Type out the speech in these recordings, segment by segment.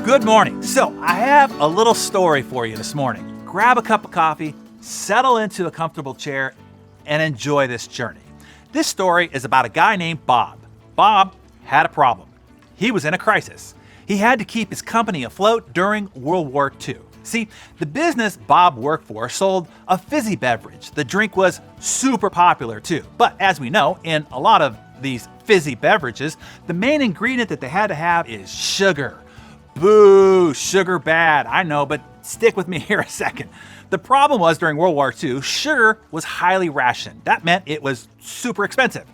Good morning. So, I have a little story for you this morning. Grab a cup of coffee, settle into a comfortable chair, and enjoy this journey. This story is about a guy named Bob. Bob had a problem. He was in a crisis. He had to keep his company afloat during World War II. See, the business Bob worked for sold a fizzy beverage. The drink was super popular too. But as we know, in a lot of these fizzy beverages, the main ingredient that they had to have is sugar. Boo, sugar bad. I know, but stick with me here a second. The problem was during World War II, sugar was highly rationed. That meant it was super expensive.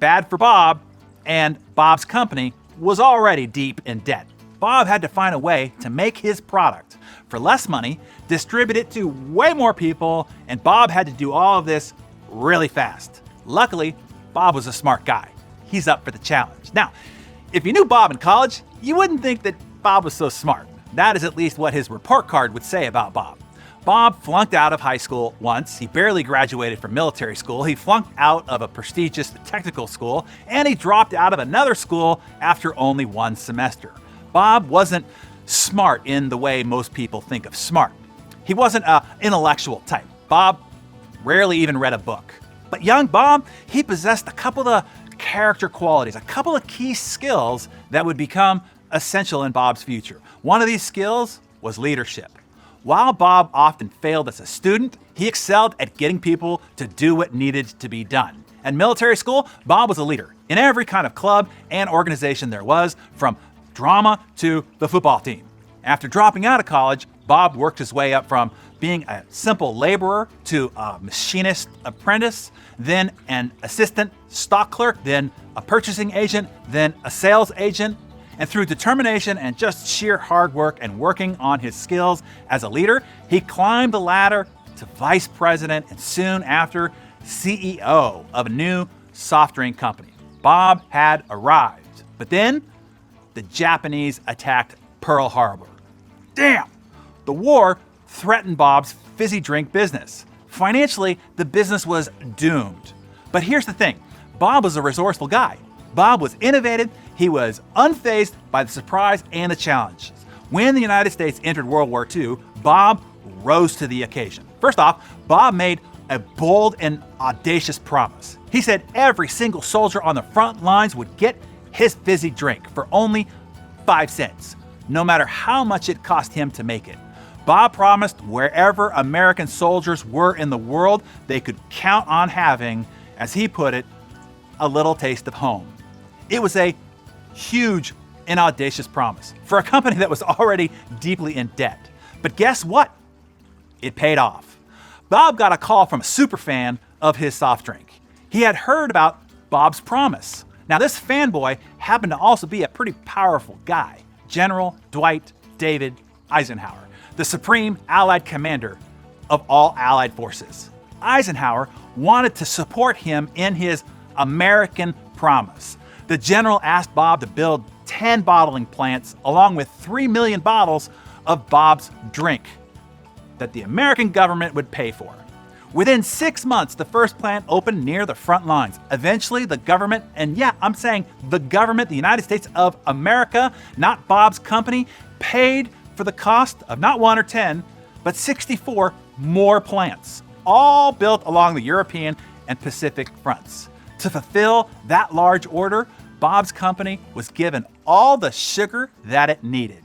Bad for Bob, and Bob's company was already deep in debt. Bob had to find a way to make his product for less money, distribute it to way more people, and Bob had to do all of this really fast. Luckily, Bob was a smart guy. He's up for the challenge. Now, if you knew Bob in college, you wouldn't think that Bob was so smart. That is at least what his report card would say about Bob. Bob flunked out of high school once. He barely graduated from military school. He flunked out of a prestigious technical school, and he dropped out of another school after only one semester. Bob wasn't smart in the way most people think of smart. He wasn't an intellectual type. Bob rarely even read a book. But young Bob, he possessed a couple of character qualities, a couple of key skills that would become essential in Bob's future. One of these skills was leadership. While Bob often failed as a student, he excelled at getting people to do what needed to be done. At military school, Bob was a leader in every kind of club and organization there was, from drama to the football team. After dropping out of college, Bob worked his way up from being a simple laborer to a machinist apprentice, then an assistant stock clerk, then a purchasing agent, then a sales agent. And through determination and just sheer hard work and working on his skills as a leader, he climbed the ladder to vice president and soon after CEO of a new soft drink company. Bob had arrived. But then the Japanese attacked Pearl Harbor. Damn! The war threatened Bob's fizzy drink business. Financially, the business was doomed. But here's the thing, Bob was a resourceful guy. Bob was innovative, he was unfazed by the surprise and the challenges. When the United States entered World War II, Bob rose to the occasion. First off, Bob made a bold and audacious promise. He said every single soldier on the front lines would get his fizzy drink for only 5 cents, no matter how much it cost him to make it. Bob promised wherever American soldiers were in the world, they could count on having, as he put it, a little taste of home. It was a huge and audacious promise for a company that was already deeply in debt. But guess what? It paid off. Bob got a call from a superfan of his soft drink. He had heard about Bob's promise. Now, this fanboy happened to also be a pretty powerful guy, General Dwight David Eisenhower, the supreme Allied commander of all Allied forces. Eisenhower wanted to support him in his American promise. The general asked Bob to build 10 bottling plants along with 3 million bottles of Bob's drink that the American government would pay for. Within 6 months, the first plant opened near the front lines. Eventually, the government, and yeah, I'm saying the government, the United States of America, not Bob's company, paid for the cost of not 1 or 10, but 64 more plants, all built along the European and Pacific fronts. To fulfill that large order, Bob's company was given all the sugar that it needed.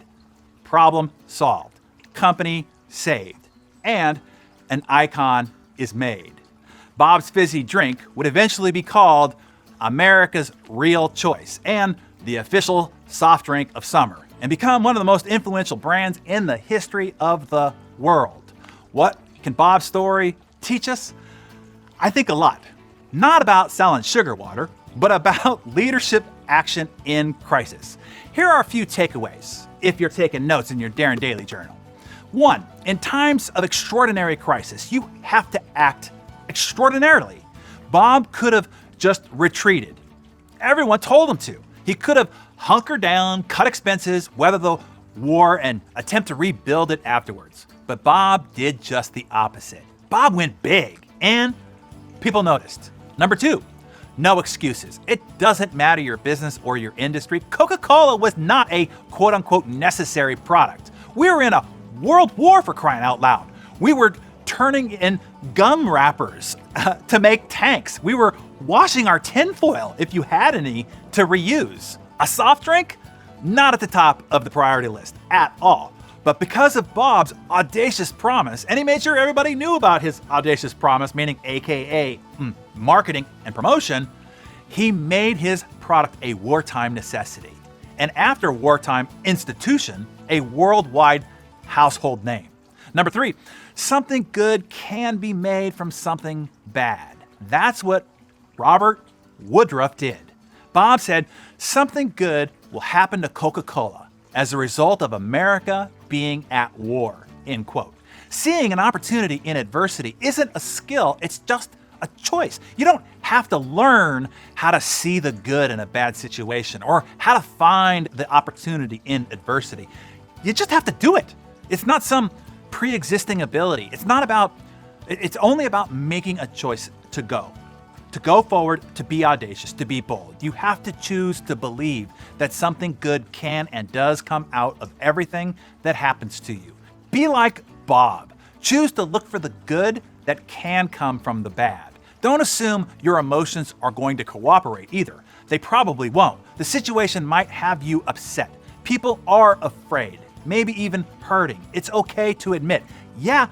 Problem solved. Company saved. And an icon is made. Bob's fizzy drink would eventually be called America's Real Choice and the official soft drink of summer and become one of the most influential brands in the history of the world. What can Bob's story teach us? I think a lot. Not about selling sugar water, but about leadership action in crisis. Here are a few takeaways if you're taking notes in your Darren Daily Journal. 1, in times of extraordinary crisis, you have to act extraordinarily. Bob could have just retreated. Everyone told him to. He could have hunkered down, cut expenses, weather the war, and attempt to rebuild it afterwards. But Bob did just the opposite. Bob went big, and people noticed. Number 2, No excuses. It doesn't matter your business or your industry. Coca-Cola was not a quote-unquote necessary product. We were in a world war, for crying out loud. We were turning in gum wrappers to make tanks. We were washing our tinfoil, if you had any, to reuse. A soft drink? Not at the top of the priority list at all. But because of Bob's audacious promise, and he made sure everybody knew about his audacious promise, meaning AKA marketing and promotion, he made his product a wartime necessity. And after wartime institution, a worldwide household name. Number 3, something good can be made from something bad. That's what Robert Woodruff did. Bob said, something good will happen to Coca-Cola as a result of America being at war, end quote. Seeing an opportunity in adversity isn't a skill, it's just a choice. You don't have to learn how to see the good in a bad situation or how to find the opportunity in adversity. You just have to do it. It's not some pre-existing ability. It's only about making a choice to go forward, to be audacious, to be bold. You have to choose to believe that something good can and does come out of everything that happens to you. Be like Bob. Choose to look for the good that can come from the bad. Don't assume your emotions are going to cooperate either. They probably won't. The situation might have you upset. People are afraid, maybe even hurting. It's okay to admit, yeah,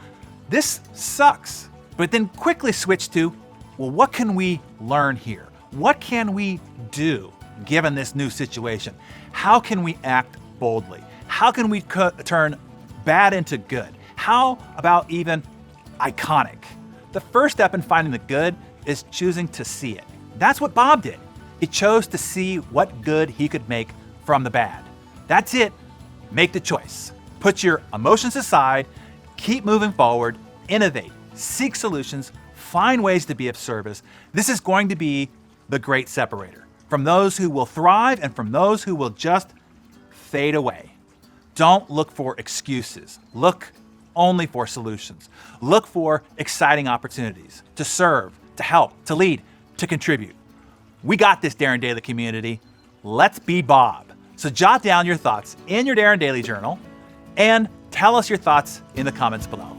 this sucks. But then quickly switch to, well, what can we learn here? What can we do given this new situation? How can we act boldly? How can we turn bad into good? How about even iconic? The first step in finding the good is choosing to see it. That's what Bob did. He chose to see what good he could make from the bad. That's it. Make the choice. Put your emotions aside, keep moving forward, innovate, seek solutions, find ways to be of service. This is going to be the great separator from those who will thrive and from those who will just fade away. Don't look for excuses. Look only for solutions. Look for exciting opportunities to serve, to help, to lead, to contribute. We got this, Darren Daily community. Let's be Bob. So jot down your thoughts in your Darren Daily journal and tell us your thoughts in the comments below.